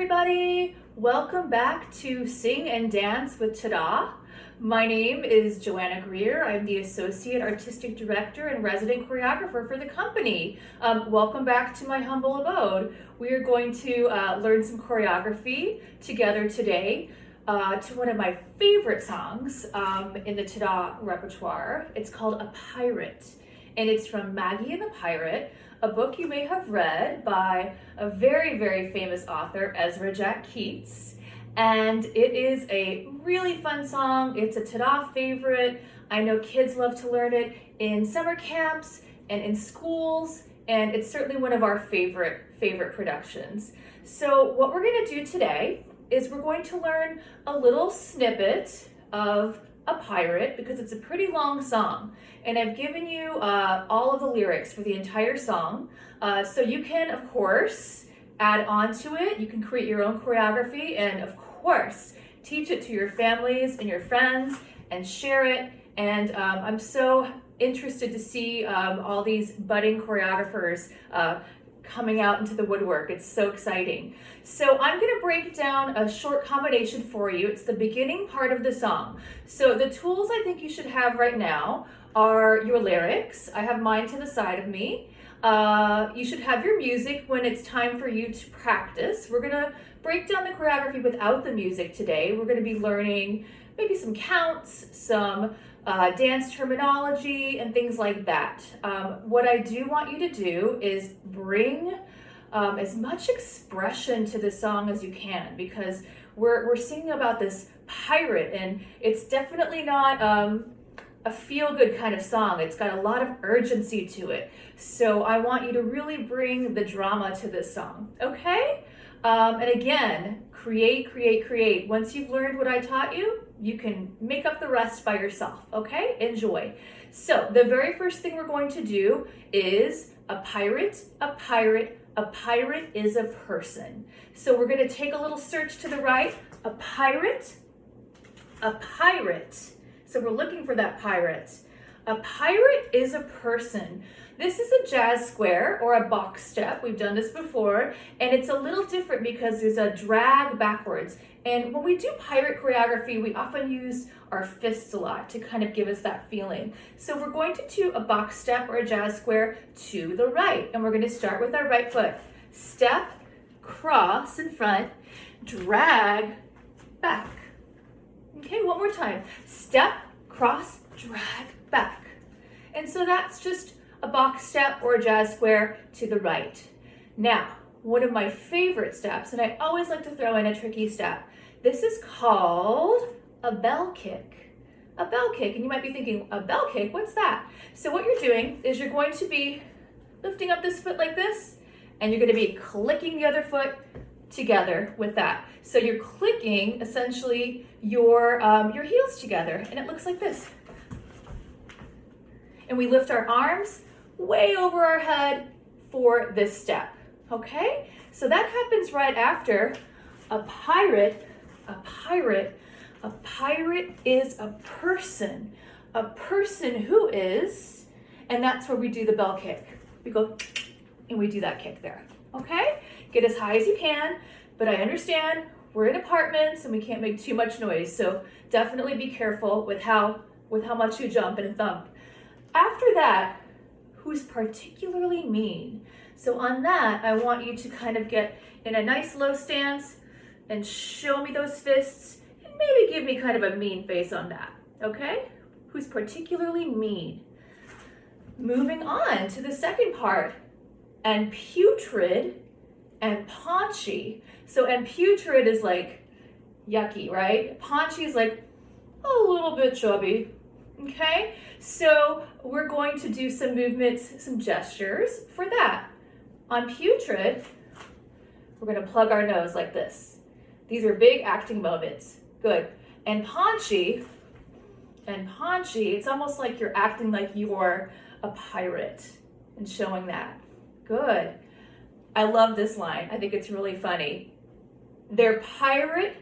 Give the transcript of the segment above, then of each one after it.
everybody! Welcome back to Sing and Dance with TADA. My name is Joanna Greer. I'm the Associate Artistic Director and Resident Choreographer for the company. Welcome back to my humble abode. We are going to learn some choreography together today to one of my favorite songs in the TADA repertoire. It's called A Pirate, and it's from Maggie and the Pirate, a book you may have read by a very, very famous author, Ezra Jack Keats. And it is a really fun song. It's a TADA favorite. I know kids love to learn it in summer camps and in schools, and it's certainly one of our favorite productions. So what we're gonna do today is we're going to learn a little snippet of A Pirate, because it's a pretty long song, and I've given you all of the lyrics for the entire song, so you can of course add on to it. You can create your own choreography and of course teach it to your families and your friends and share it. And I'm so interested to see all these budding choreographers coming out into the woodwork. It's so exciting. So I'm going to break down a short combination for you. It's the beginning part of the song. So the tools I think you should have right now are your lyrics. I have mine to the side of me. You should have your music when it's time for you to practice. We're going to break down the choreography without the music today. We're going to be learning maybe some counts, some dance terminology, and things like that. What I do want you to do is bring as much expression to the song as you can, because we're singing about this pirate, and it's definitely not a feel-good kind of song. It's got a lot of urgency to it. So I want you to really bring the drama to this song, okay? And again, create. Once you've learned what I taught you, you can make up the rest by yourself, okay? Enjoy. So the very first thing we're going to do is a pirate is a person. So we're going to take a little search to the right. A pirate. So we're looking for that pirate. A pirate is a person. This is a jazz square or a box step. We've done this before, and it's a little different because there's a drag backwards. And when we do pirate choreography, we often use our fists a lot to kind of give us that feeling. So we're going to do a box step or a jazz square to the right, and we're going to start with our right foot. Step, cross in front, drag, back. Okay, one more time. Step, cross, drag, back. And so that's just a box step or a jazz square to the right. Now, one of my favorite steps, and I always like to throw in a tricky step. This is called a bell kick. A bell kick, and you might be thinking, a bell kick, what's that? So what you're doing is you're going to be lifting up this foot like this, and you're going to be clicking the other foot together with that. So you're clicking essentially your heels together, and it looks like this. And we lift our arms way over our head for this step, okay? So that happens right after a pirate is a person who is, and that's where we do the bell kick. We go and we do that kick there, okay? Get as high as you can, but I understand we're in apartments and we can't make too much noise, so definitely be careful with how much you jump and thump. After that, who's particularly mean? So on that, I want you to kind of get in a nice low stance and show me those fists, and maybe give me kind of a mean face on that, okay? Who's particularly mean? Moving on to the second part, and putrid and paunchy. So, and putrid is like yucky, right? Paunchy is like a little bit chubby, okay? So we're going to do some movements, some gestures for that. On putrid, we're going to plug our nose like this. These are big acting moments. Good. And paunchy, it's almost like you're acting like you're a pirate and showing that. Good. I love this line. I think it's really funny. Pirate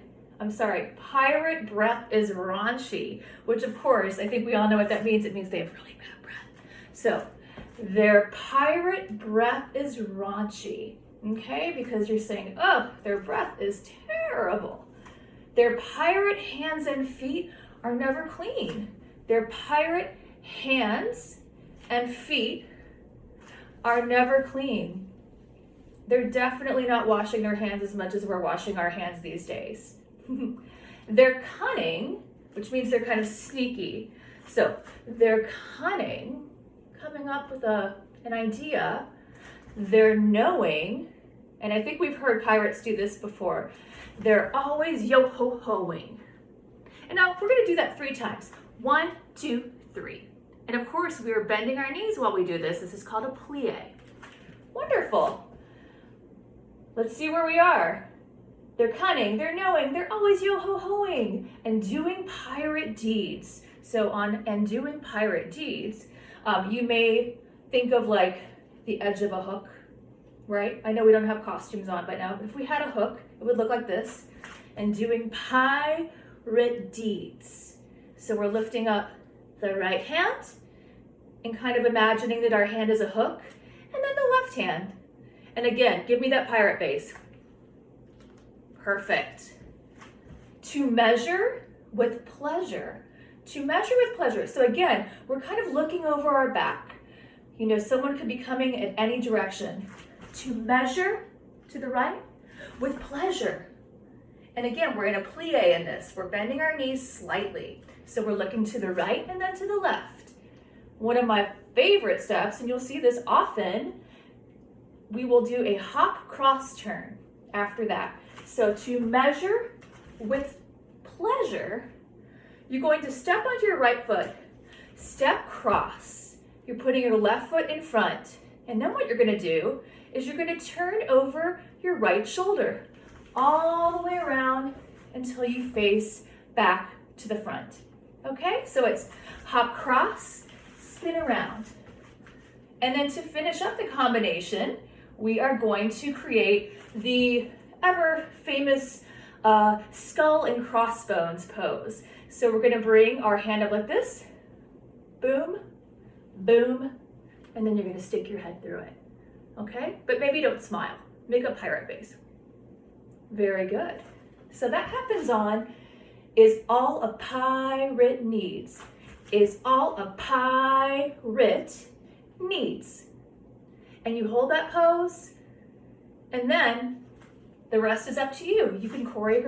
breath is raunchy, which of course, I think we all know what that means. It means they have really bad breath. So, their pirate breath is raunchy. Okay, because you're saying, oh, their breath is terrible. Their pirate hands and feet are never clean. Their pirate hands and feet are never clean. They're definitely not washing their hands as much as we're washing our hands these days. They're cunning, which means they're kind of sneaky. So they're cunning, coming up with an idea. They're knowing, and I think we've heard pirates do this before. They're always yo-ho-hoing. And now we're gonna do that 3 times. 1, 2, 3. And of course, we are bending our knees while we do this. This is called a plie. Wonderful. Let's see where we are. They're cunning, they're knowing, they're always yo-ho-hoing and doing pirate deeds. So and doing pirate deeds, you may think of like the edge of a hook, right? I know we don't have costumes on right now, but if we had a hook, it would look like this. And doing pirate deeds. So we're lifting up the right hand and kind of imagining that our hand is a hook, and then the left hand. And again, give me that pirate face. Perfect. To measure with pleasure. To measure with pleasure. So again, we're kind of looking over our back. You know, someone could be coming in any direction. To measure to the right with pleasure. And again, we're in a plie in this. We're bending our knees slightly. So we're looking to the right and then to the left. One of my favorite steps, and you'll see this often, we will do a hop cross turn after that. So to measure with pleasure, you're going to step onto your right foot, step cross. You're putting your left foot in front. And then what you're gonna do is you're gonna turn over your right shoulder all the way around until you face back to the front. Okay, so it's hop cross, spin around. And then to finish up the combination, we are going to create the ever famous skull and crossbones pose. So we're gonna bring our hand up like this, boom, boom, and then you're gonna stick your head through it, okay? But maybe don't smile, make a pirate face. Very good. So that happens on is all a pirate needs. Is all a pirate needs. And you hold that pose, and then the rest is up to you. You can choreograph